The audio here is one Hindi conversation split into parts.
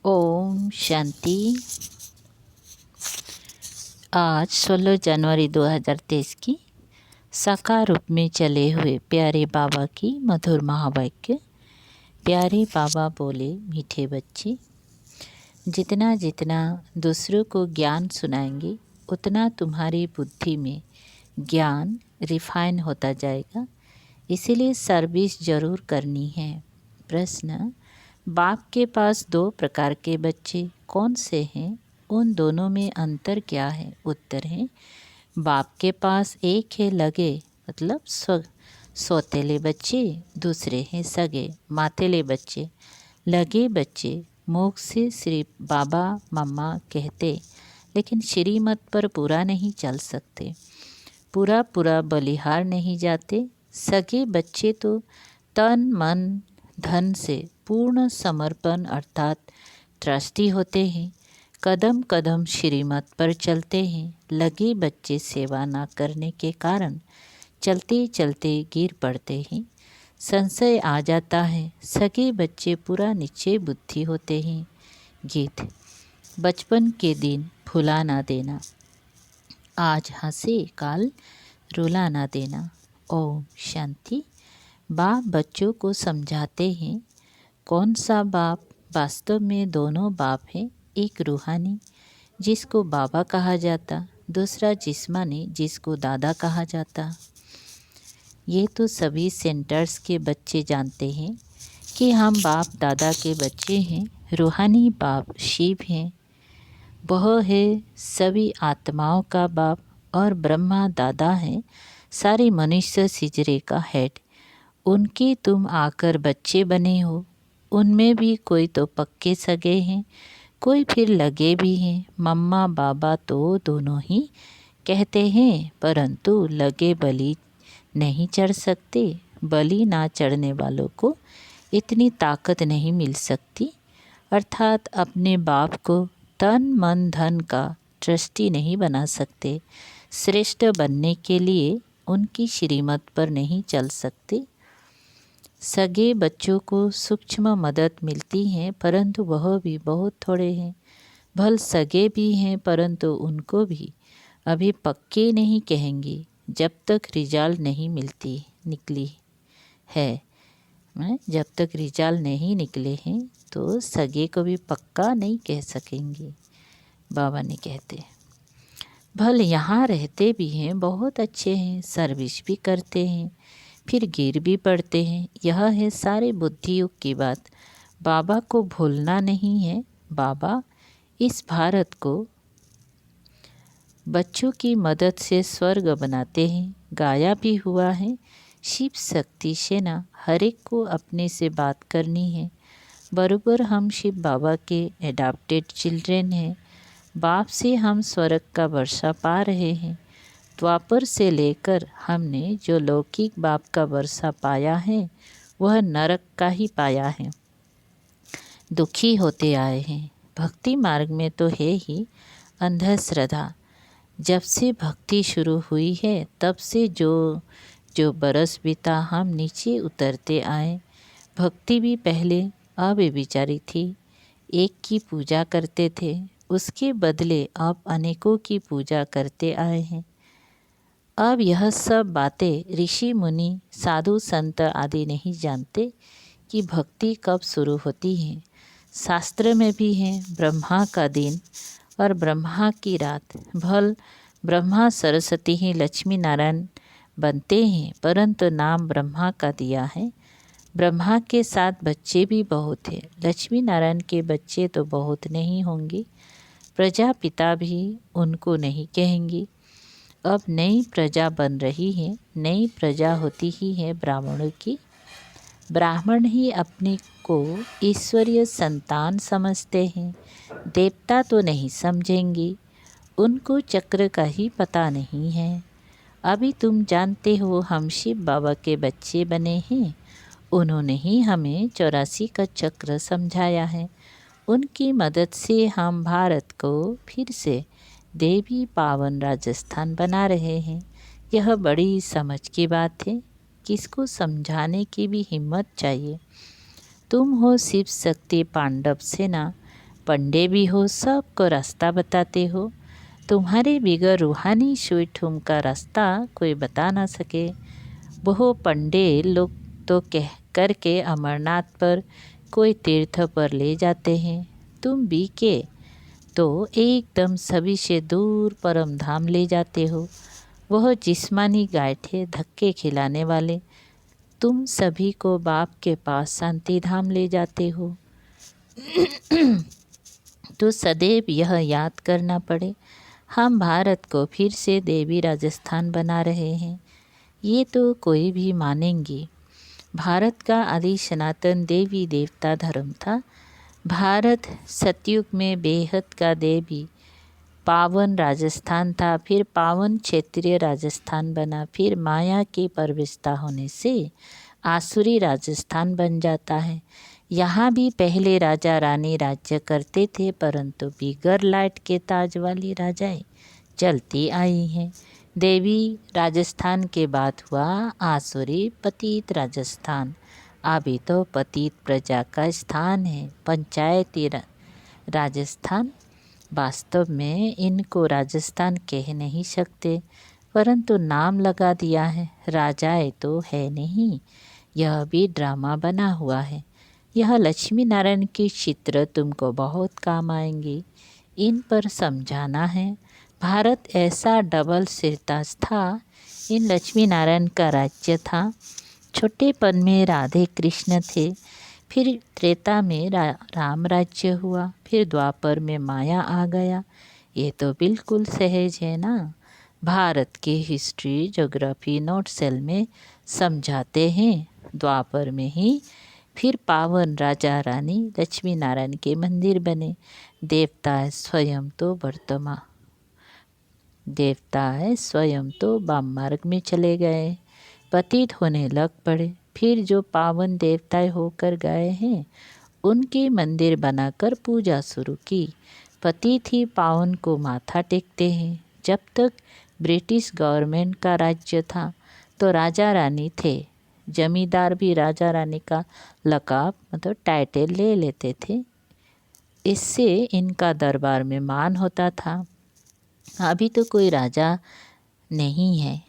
ओम शांति। आज 16 जनवरी 2023 की साकार रूप में चले हुए प्यारे बाबा की मधुर महावाक्य। प्यारे बाबा बोले, मीठे बच्चे, जितना जितना दूसरों को ज्ञान सुनाएंगे उतना तुम्हारी बुद्धि में ज्ञान रिफाइन होता जाएगा। इसीलिए सर्विस ज़रूर करनी है। प्रश्न, बाप के पास 2 प्रकार के बच्चे कौन से हैं? उन दोनों में अंतर क्या है? उत्तर है, बाप के पास एक है लगे मतलब सौतेले बच्चे, दूसरे हैं सगे मातेले बच्चे। लगे बच्चे मुख से सिर्फ बाबा मम्मा कहते, लेकिन श्रीमत पर पूरा नहीं चल सकते, पूरा बलिहार नहीं जाते। सगे बच्चे तो तन मन धन से पूर्ण समर्पण अर्थात ट्रस्टी होते हैं, कदम कदम श्रीमत पर चलते हैं। लगे बच्चे सेवा न करने के कारण चलते चलते गिर पड़ते हैं, संशय आ जाता है। सगे बच्चे पूरा निश्चय बुद्धि होते हैं। गीत, बचपन के दिन भुला ना देना, आज हंसे काल रुला ना देना। ओम शांति। बाप बच्चों को समझाते हैं कौन सा बाप। वास्तव में दोनों बाप हैं, एक रूहानी जिसको बाबा कहा जाता, दूसरा जिस्मानी जिसको दादा कहा जाता। ये तो सभी सेंटर्स के बच्चे जानते हैं कि हम बाप दादा के बच्चे हैं। रूहानी बाप शिव हैं, वह है सभी आत्माओं का बाप, और ब्रह्मा दादा हैं सारे मनुष्य सिजरे का हेड। उनके तुम आकर बच्चे बने हो। उनमें भी कोई तो पक्के सगे हैं, कोई फिर लगे भी हैं। मम्मा बाबा तो दोनों ही कहते हैं, परंतु लगे बलि नहीं चढ़ सकते। बलि ना चढ़ने वालों को इतनी ताकत नहीं मिल सकती, अर्थात अपने बाप को तन मन धन का ट्रस्टी नहीं बना सकते। श्रेष्ठ बनने के लिए उनकी श्रीमत पर नहीं चल सकते। सगे बच्चों को सूक्ष्म मदद मिलती है, परंतु वह भी बहुत थोड़े हैं। भल सगे भी हैं, परंतु उनको भी अभी पक्के नहीं कहेंगे जब तक रिजल्ट नहीं निकली है। जब तक रिजल्ट नहीं निकले हैं तो सगे को भी पक्का नहीं कह सकेंगे। बाबा ने कहते, भल यहाँ रहते भी हैं, बहुत अच्छे हैं, सर्विस भी करते हैं, फिर गिर भी पड़ते हैं। यह है सारे बुद्धि युग की बात। बाबा को भूलना नहीं है। बाबा इस भारत को बच्चों की मदद से स्वर्ग बनाते हैं। गाया भी हुआ है, शिव शक्ति सेना हर एक को अपने से बात करनी है। बरोबर हम शिव बाबा के एडाप्टेड चिल्ड्रेन हैं। बाप से हम स्वर्ग का वर्षा पा रहे हैं। द्वापर से लेकर हमने जो लौकिक बाप का वर्षा पाया है वह नरक का ही पाया है, दुखी होते आए हैं। भक्ति मार्ग में तो है ही अंधश्रद्धा। जब से भक्ति शुरू हुई है तब से जो बरस बीता हम नीचे उतरते आए। भक्ति भी पहले अव्यभिचारी थी, एक की पूजा करते थे, उसके बदले अब अनेकों की पूजा करते आए हैं। अब यह सब बातें ऋषि मुनि साधु संत आदि नहीं जानते कि भक्ति कब शुरू होती है। शास्त्र में भी है ब्रह्मा का दिन और ब्रह्मा की रात। भल ब्रह्मा सरस्वती ही लक्ष्मी नारायण बनते हैं, परंतु नाम ब्रह्मा का दिया है। ब्रह्मा के साथ बच्चे भी बहुत हैं, लक्ष्मी नारायण के बच्चे तो बहुत नहीं होंगे। प्रजापिता भी उनको नहीं कहेंगे। अब नई प्रजा बन रही है, नई प्रजा होती ही है ब्राह्मणों की। ब्राह्मण ही अपने को ईश्वरीय संतान समझते हैं, देवता तो नहीं समझेंगे। उनको चक्र का ही पता नहीं है। अभी तुम जानते हो हम शिव बाबा के बच्चे बने हैं। उन्होंने ही हमें 84 का चक्र समझाया है। उनकी मदद से हम भारत को फिर से देवी पावन राजस्थान बना रहे हैं। यह बड़ी समझ की बात है, किसको समझाने की भी हिम्मत चाहिए। तुम हो शिव शक्ति पांडव सेना, पंडे भी हो, सबको रास्ता बताते हो। तुम्हारे बिगड़ रूहानी स्वीट होम का रास्ता कोई बता ना सके। वो पंडे लोग तो कह करके अमरनाथ पर कोई तीर्थ पर ले जाते हैं, तुम बीके तो एकदम सभी से दूर परम धाम ले जाते हो। वह जिस्मानी गायठे धक्के खिलाने वाले तुम सभी को बाप के पास शांति धाम ले जाते हो। तो सदैव यह याद करना पड़े, हम भारत को फिर से देवी राजस्थान बना रहे हैं। ये तो कोई भी मानेंगे। भारत का आदि सनातन देवी देवता धर्म था। भारत सतयुग में बेहद का देवी पावन राजस्थान था, फिर पावन क्षेत्रीय राजस्थान बना, फिर माया की प्रविष्टा होने से आसुरी राजस्थान बन जाता है। यहाँ भी पहले राजा रानी राज्य करते थे, परंतु बिगर लाइट के ताज वाली राजाएं चलती आई हैं। देवी राजस्थान के बाद हुआ आसुरी पतित राजस्थान। अभी तो पतित प्रजा का स्थान है, पंचायती राजस्थान। वास्तव में इनको राजस्थान कह नहीं सकते, परंतु नाम लगा दिया है। राजाएं तो है नहीं, यह भी ड्रामा बना हुआ है। यह लक्ष्मी नारायण की चित्र तुमको बहुत काम आएंगी, इन पर समझाना है। भारत ऐसा डबल सिरताज था। इन लक्ष्मी नारायण का राज्य था। छोटेपन में राधे कृष्ण थे, फिर त्रेता में राम राज्य हुआ, फिर द्वापर में माया आ गया। ये तो बिल्कुल सहज है ना। भारत की हिस्ट्री ज्योग्राफी नोट सेल में समझाते हैं। द्वापर में ही फिर पावन राजा रानी लक्ष्मी नारायण के मंदिर बने। देवता स्वयं तो वाम मार्ग में चले गए, पतित होने लग पड़े। फिर जो पावन देवताएं होकर गए हैं, उनके मंदिर बनाकर पूजा शुरू की। पतित ही पावन को माथा टेकते हैं। जब तक ब्रिटिश गवर्नमेंट का राज्य था तो राजा रानी थे। जमींदार भी राजा रानी का लकाब मतलब टाइटल ले लेते थे, इससे इनका दरबार में मान होता था। अभी तो कोई राजा नहीं है।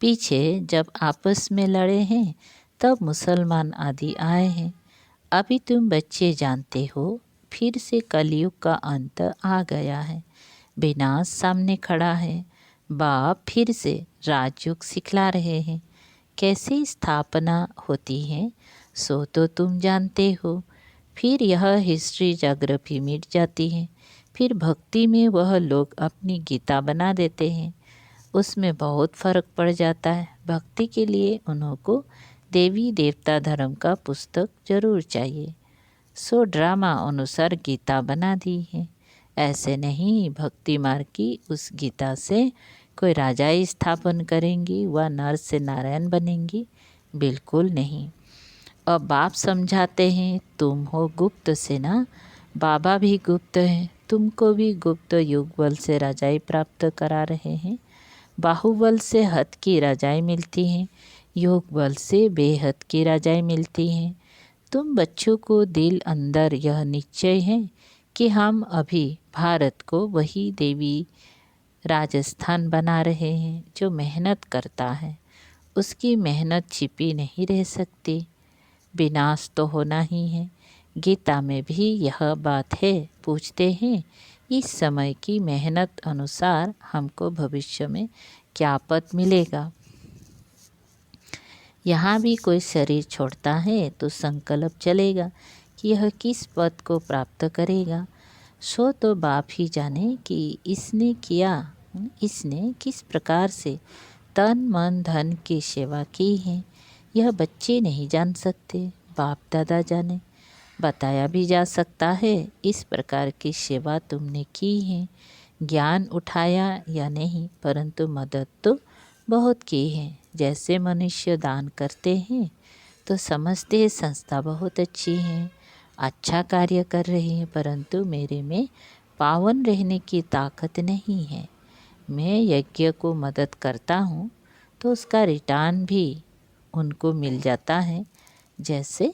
पीछे जब आपस में लड़े हैं तब मुसलमान आदि आए हैं। अभी तुम बच्चे जानते हो, फिर से कलयुग का अंत आ गया है। विनाश सामने खड़ा है। बाप फिर से राजयुग सिखला रहे हैं, कैसे स्थापना होती है सो तो तुम जानते हो। फिर यह हिस्ट्री ज्योग्राफी मिट जाती है। फिर भक्ति में वह लोग अपनी गीता बना देते हैं, उसमें बहुत फ़र्क पड़ जाता है। भक्ति के लिए उनको देवी देवता धर्म का पुस्तक जरूर चाहिए। सो ड्रामा अनुसार गीता बना दी है। ऐसे नहीं भक्ति मार्ग की उस गीता से कोई राजा ही स्थापन करेंगी व नर से नारायण बनेंगी, बिल्कुल नहीं। अब बाप समझाते हैं, तुम हो गुप्त से ना, बाबा भी गुप्त हैं, तुमको भी गुप्त युग बल से राजाई प्राप्त करा रहे हैं। बाहुबल से हद की राजाएं मिलती हैं, योग बल से बेहद की राजाएं मिलती हैं। तुम बच्चों को दिल अंदर यह निश्चय है कि हम अभी भारत को वही देवी राजस्थान बना रहे हैं। जो मेहनत करता है उसकी मेहनत छिपी नहीं रह सकती, विनाश तो होना ही है। गीता में भी यह बात है। पूछते हैं, इस समय की मेहनत अनुसार हमको भविष्य में क्या पद मिलेगा। यहाँ भी कोई शरीर छोड़ता है तो संकल्प चलेगा कि यह किस पद को प्राप्त करेगा। सो तो बाप ही जाने कि इसने किस प्रकार से तन मन धन की सेवा की है। यह बच्चे नहीं जान सकते, बाप दादा जाने। बताया भी जा सकता है, इस प्रकार की सेवा तुमने की है। ज्ञान उठाया या नहीं, परंतु मदद तो बहुत की है। जैसे मनुष्य दान करते हैं तो समझते हैं संस्था बहुत अच्छी है, अच्छा कार्य कर रही है, परंतु मेरे में पावन रहने की ताकत नहीं है। मैं यज्ञ को मदद करता हूँ तो उसका रिटर्न भी उनको मिल जाता है। जैसे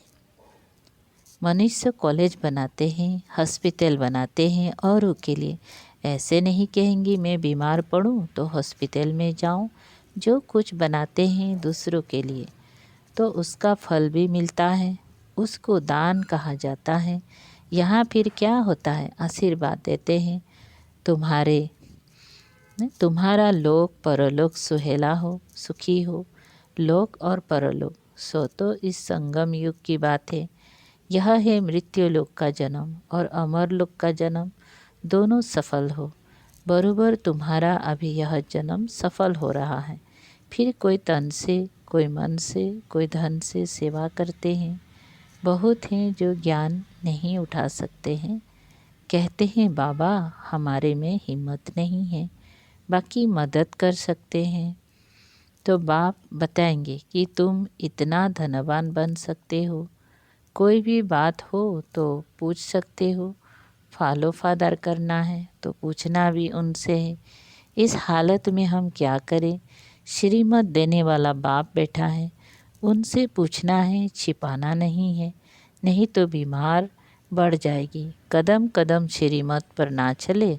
मनुष्य कॉलेज बनाते हैं, हॉस्पिटल बनाते हैं औरों के लिए। ऐसे नहीं कहेंगे मैं बीमार पड़ूं तो हॉस्पिटल में जाऊं। जो कुछ बनाते हैं दूसरों के लिए तो उसका फल भी मिलता है, उसको दान कहा जाता है। यहाँ फिर क्या होता है, आशीर्वाद देते हैं तुम्हारे तुम्हारा लोक परलोक सुहेला हो, सुखी हो। लोक और परलोक सो तो इस संगम युग की बात है। यह है मृत्यु लोक का जन्म और अमर लोक का जन्म, दोनों सफल हो। बरोबर तुम्हारा अभी यह जन्म सफल हो रहा है। फिर कोई तन से, कोई मन से, कोई धन से सेवा करते हैं। बहुत हैं जो ज्ञान नहीं उठा सकते हैं, कहते हैं बाबा हमारे में हिम्मत नहीं है, बाकी मदद कर सकते हैं। तो बाप बताएंगे कि तुम इतना धनवान बन सकते हो, कोई भी बात हो तो पूछ सकते हो। फॉलो फादर करना है तो पूछना भी उनसे है। इस हालत में हम क्या करें, श्रीमत देने वाला बाप बैठा है, उनसे पूछना है, छिपाना नहीं है। नहीं तो बीमार बढ़ जाएगी। कदम कदम श्रीमत पर ना चले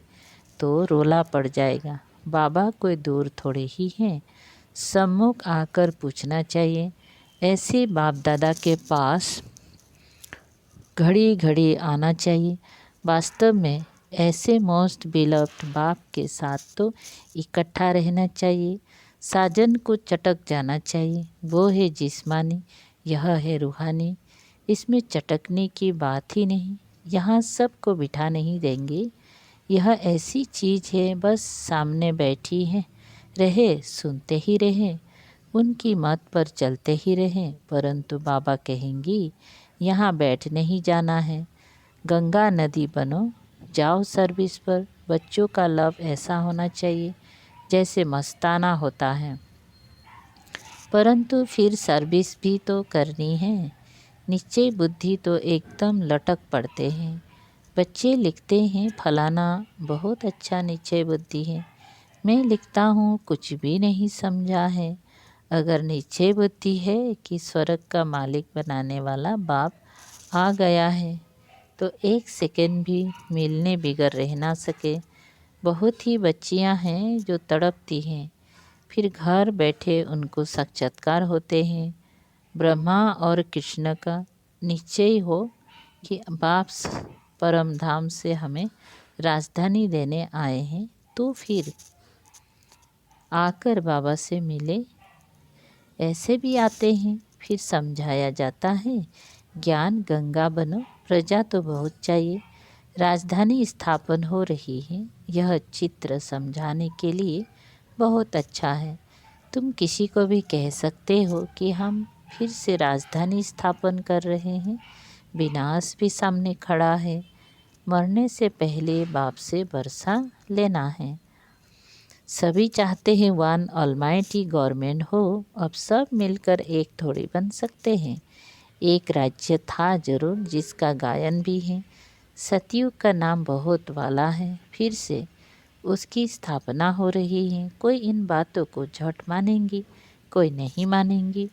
तो रोला पड़ जाएगा। बाबा कोई दूर थोड़े ही हैं, सम्मुख आकर पूछना चाहिए। ऐसे बाप दादा के पास घड़ी घड़ी आना चाहिए। वास्तव में ऐसे मोस्ट बिलव्ड बाप के साथ तो इकट्ठा रहना चाहिए। साजन को चटक जाना चाहिए। वो है जिस्मानी, यह है रूहानी। इसमें चटकने की बात ही नहीं। यहाँ सबको बिठा नहीं देंगे। यह ऐसी चीज़ है बस सामने बैठी है, रहे सुनते ही रहे, उनकी मत पर चलते ही रहें। परंतु बाबा कहेंगी यहाँ बैठ नहीं जाना है। गंगा नदी बनो, जाओ सर्विस पर। बच्चों का लव ऐसा होना चाहिए जैसे मस्ताना होता है, परंतु फिर सर्विस भी तो करनी है। निश्चय बुद्धि तो एकदम लटक पड़ते हैं। बच्चे लिखते हैं फलाना बहुत अच्छा निश्चय बुद्धि है। मैं लिखता हूँ कुछ भी नहीं समझा है। अगर निश्चय बुद्धि है कि स्वर्ग का मालिक बनाने वाला बाप आ गया है तो एक सेकंड भी मिलने बिगर रह ना सके। बहुत ही बच्चियां हैं जो तड़पती हैं, फिर घर बैठे उनको साक्षात्कार होते हैं। ब्रह्मा और कृष्ण का निश्चय हो कि बाप परम धाम से हमें राजधानी देने आए हैं, तो फिर आकर बाबा से मिले। ऐसे भी आते हैं, फिर समझाया जाता है ज्ञान गंगा बनो, प्रजा तो बहुत चाहिए, राजधानी स्थापन हो रही है। यह चित्र समझाने के लिए बहुत अच्छा है। तुम किसी को भी कह सकते हो कि हम फिर से राजधानी स्थापन कर रहे हैं। विनाश भी सामने खड़ा है। मरने से पहले बाप से बरसा लेना है। सभी चाहते हैं वन ऑलमाइटी गवर्नमेंट हो। अब सब मिलकर एक थोड़ी बन सकते हैं। एक राज्य था जरूर जिसका गायन भी है। सतयुग का नाम बहुत वाला है, फिर से उसकी स्थापना हो रही है। कोई इन बातों को झट मानेंगी, कोई नहीं मानेंगी।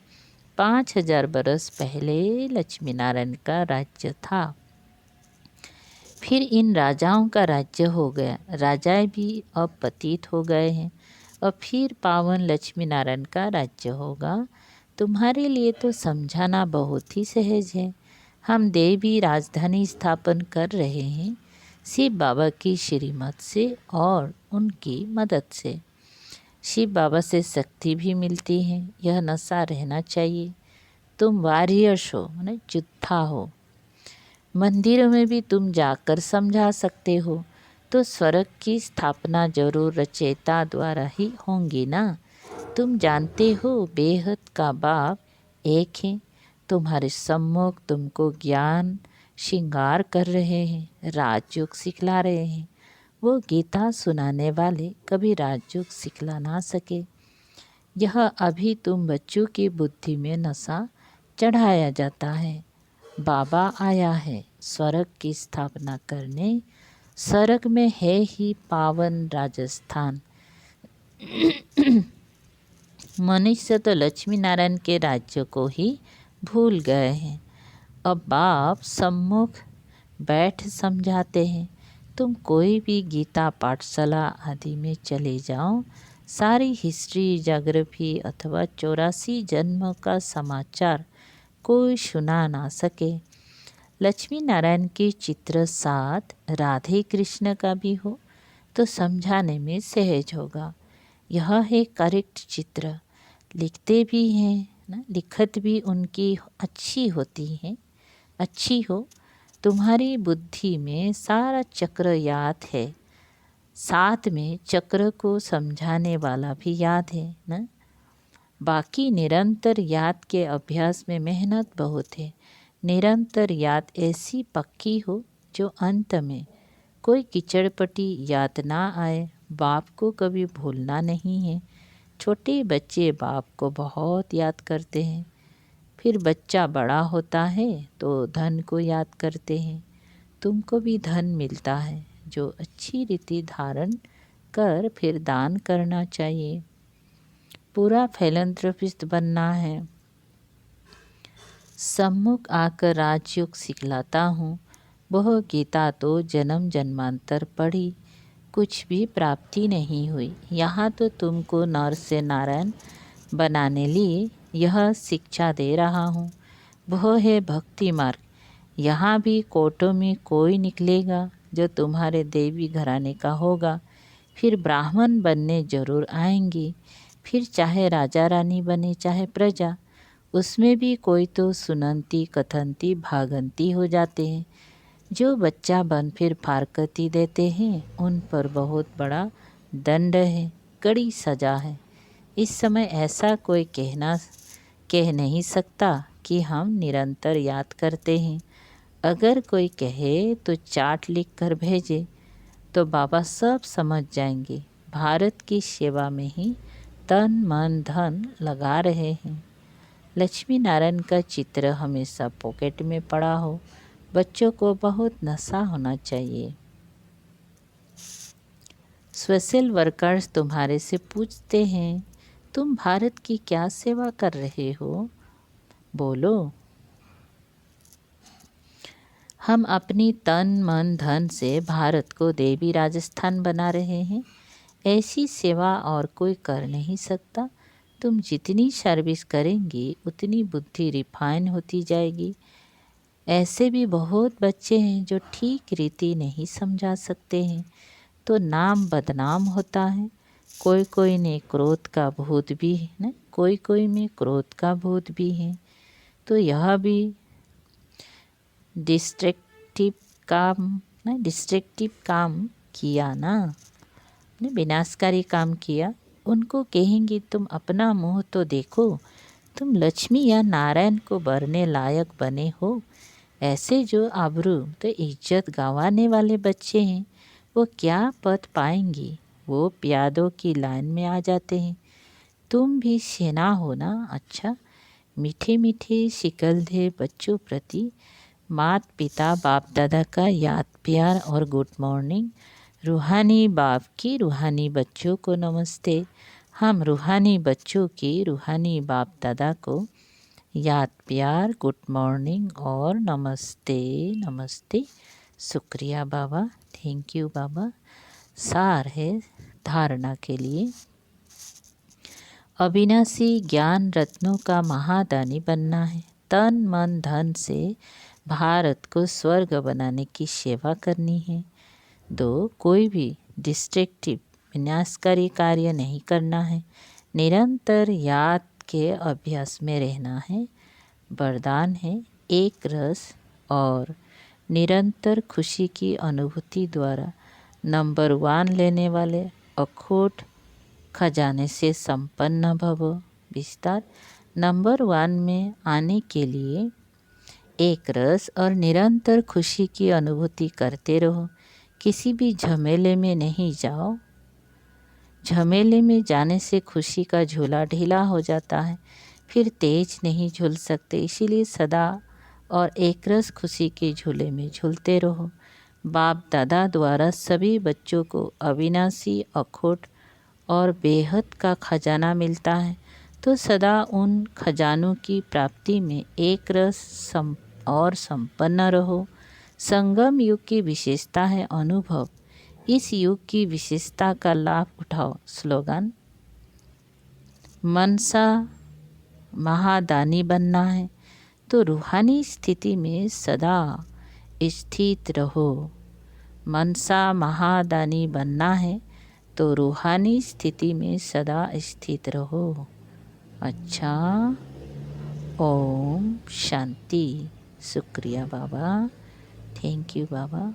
5000 बरस पहले लक्ष्मी नारायण का राज्य था, फिर इन राजाओं का राज्य हो गया। राजाएं भी अब पतित हो गए हैं, और फिर पावन लक्ष्मी नारायण का राज्य होगा। तुम्हारे लिए तो समझाना बहुत ही सहज है। हम देवी राजधानी स्थापन कर रहे हैं, शिव बाबा की श्रीमत से और उनकी मदद से। शिव बाबा से शक्ति भी मिलती है। यह नशा रहना चाहिए। तुम वॉरियर्स हो, माने योद्धा हो। मंदिरों में भी तुम जाकर समझा सकते हो, तो स्वर्ग की स्थापना जरूर रचयिता द्वारा ही होंगी ना। तुम जानते हो बेहद का बाप एक है। तुम्हारे सम्मुख तुमको ज्ञान श्रृंगार कर रहे हैं, राजयोग सिखला रहे हैं। वो गीता सुनाने वाले कभी राजयोग सिखला ना सके। यह अभी तुम बच्चों की बुद्धि में नशा चढ़ाया जाता है। बाबा आया है स्वर्ग की स्थापना करने। स्वर्ग में है ही पावन राजस्थान। मनुष्य तो लक्ष्मी नारायण के राज्य को ही भूल गए हैं। अब बाप सम्मुख बैठ समझाते हैं। तुम कोई भी गीता पाठशाला आदि में चले जाओ, सारी हिस्ट्री, ज्योग्राफी अथवा 84 जन्म का समाचार कोई सुना ना सके। लक्ष्मी नारायण के चित्र साथ राधे कृष्ण का भी हो तो समझाने में सहज होगा। यह है करेक्ट चित्र। लिखते भी हैं ना, लिखत भी उनकी अच्छी होती है, अच्छी हो। तुम्हारी बुद्धि में सारा चक्र याद है, साथ में चक्र को समझाने वाला भी याद है ना। बाकी निरंतर याद के अभ्यास में मेहनत बहुत है। निरंतर याद ऐसी पक्की हो जो अंत में कोई किचड़पटी याद ना आए। बाप को कभी भूलना नहीं है। छोटे बच्चे बाप को बहुत याद करते हैं, फिर बच्चा बड़ा होता है तो धन को याद करते हैं। तुमको भी धन मिलता है जो अच्छी रीति धारण कर फिर दान करना चाहिए। पूरा फिलैंथ्रोपिस्ट बनना है। सम्मुख आकर राजयोग सिखलाता हूँ। वह गीता तो जन्म जन्मांतर पढ़ी, कुछ भी प्राप्ति नहीं हुई। यहाँ तो तुमको नर से नारायण बनाने लिए यह शिक्षा दे रहा हूँ। वह है भक्ति मार्ग। यहाँ भी कोटों में कोई निकलेगा जो तुम्हारे देवी घराने का होगा, फिर ब्राह्मण बनने जरूर आएंगी। फिर चाहे राजा रानी बने चाहे प्रजा, उसमें भी कोई तो सुनंती कथनती भागंती हो जाते हैं। जो बच्चा बन फिर फारकती देते हैं उन पर बहुत बड़ा दंड है, कड़ी सजा है। इस समय ऐसा कोई कह नहीं सकता कि हम निरंतर याद करते हैं। अगर कोई कहे तो चार्ट लिख कर भेजे तो बाबा सब समझ जाएंगे। भारत की सेवा में ही तन मन धन लगा रहे हैं। लक्ष्मी नारायण का चित्र हमेशा पॉकेट में पड़ा हो। बच्चों को बहुत नशा होना चाहिए। सोशल वर्कर्स तुम्हारे से पूछते हैं, तुम भारत की क्या सेवा कर रहे हो? बोलो। हम अपनी तन मन धन से भारत को देवी राजस्थान बना रहे हैं। ऐसी सेवा और कोई कर नहीं सकता। तुम जितनी सर्विस करेंगी उतनी बुद्धि रिफाइन होती जाएगी। ऐसे भी बहुत बच्चे हैं जो ठीक रीति नहीं समझा सकते हैं, तो नाम बदनाम होता है। कोई कोई ने क्रोध का भूत भी है ना, कोई में क्रोध का भूत भी है। तो यह भी डिस्ट्रक्टिव काम किया ना, विनाशकारी काम किया। उनको कहेंगे तुम अपना मुंह तो देखो, तुम लक्ष्मी या नारायण को बरने लायक बने हो। ऐसे जो आबरू तो इज्जत गंवाने वाले बच्चे हैं वो क्या पद पाएंगी? वो प्यादों की लाइन में आ जाते हैं। तुम भी सेना हो ना। अच्छा, मीठे मीठे शिकलधे बच्चों प्रति मात पिता बाप दादा का याद प्यार और गुड मॉर्निंग। रूहानी बाप की रूहानी बच्चों को नमस्ते। हम रूहानी बच्चों की रूहानी बाप दादा को याद प्यार गुड मॉर्निंग और नमस्ते नमस्ते। शुक्रिया बाबा, थैंक यू बाबा। सार है धारणा के लिए, अविनाशी ज्ञान रत्नों का महादानी बनना है। तन मन धन से भारत को स्वर्ग बनाने की सेवा करनी है। कोई भी डिस्ट्रक्टिव विनाशकारी कार्य नहीं करना है। निरंतर याद के अभ्यास में रहना है। वरदान है एक रस और निरंतर खुशी की अनुभूति द्वारा नंबर 1 लेने वाले अखोट खजाने से संपन्न भव। विस्तार, नंबर 1 में आने के लिए एक रस और निरंतर खुशी की अनुभूति करते रहो। किसी भी झमेले में नहीं जाओ। झमेले में जाने से खुशी का झूला ढीला हो जाता है, फिर तेज नहीं झूल सकते। इसीलिए सदा और एक रस खुशी के झूले में झूलते रहो। बाप दादा द्वारा सभी बच्चों को अविनाशी अखोट और बेहद का खजाना मिलता है, तो सदा उन खजानों की प्राप्ति में एक रस और संपन्न रहो। संगम युग की विशेषता है अनुभव। इस युग की विशेषता का लाभ उठाओ। स्लोगन: मनसा महादानी बनना है तो रूहानी स्थिति में सदा स्थित रहो। मनसा महादानी बनना है तो रूहानी स्थिति में सदा स्थित रहो। अच्छा, ओम शांति। शुक्रिया बाबा, थैंक यू बाबा।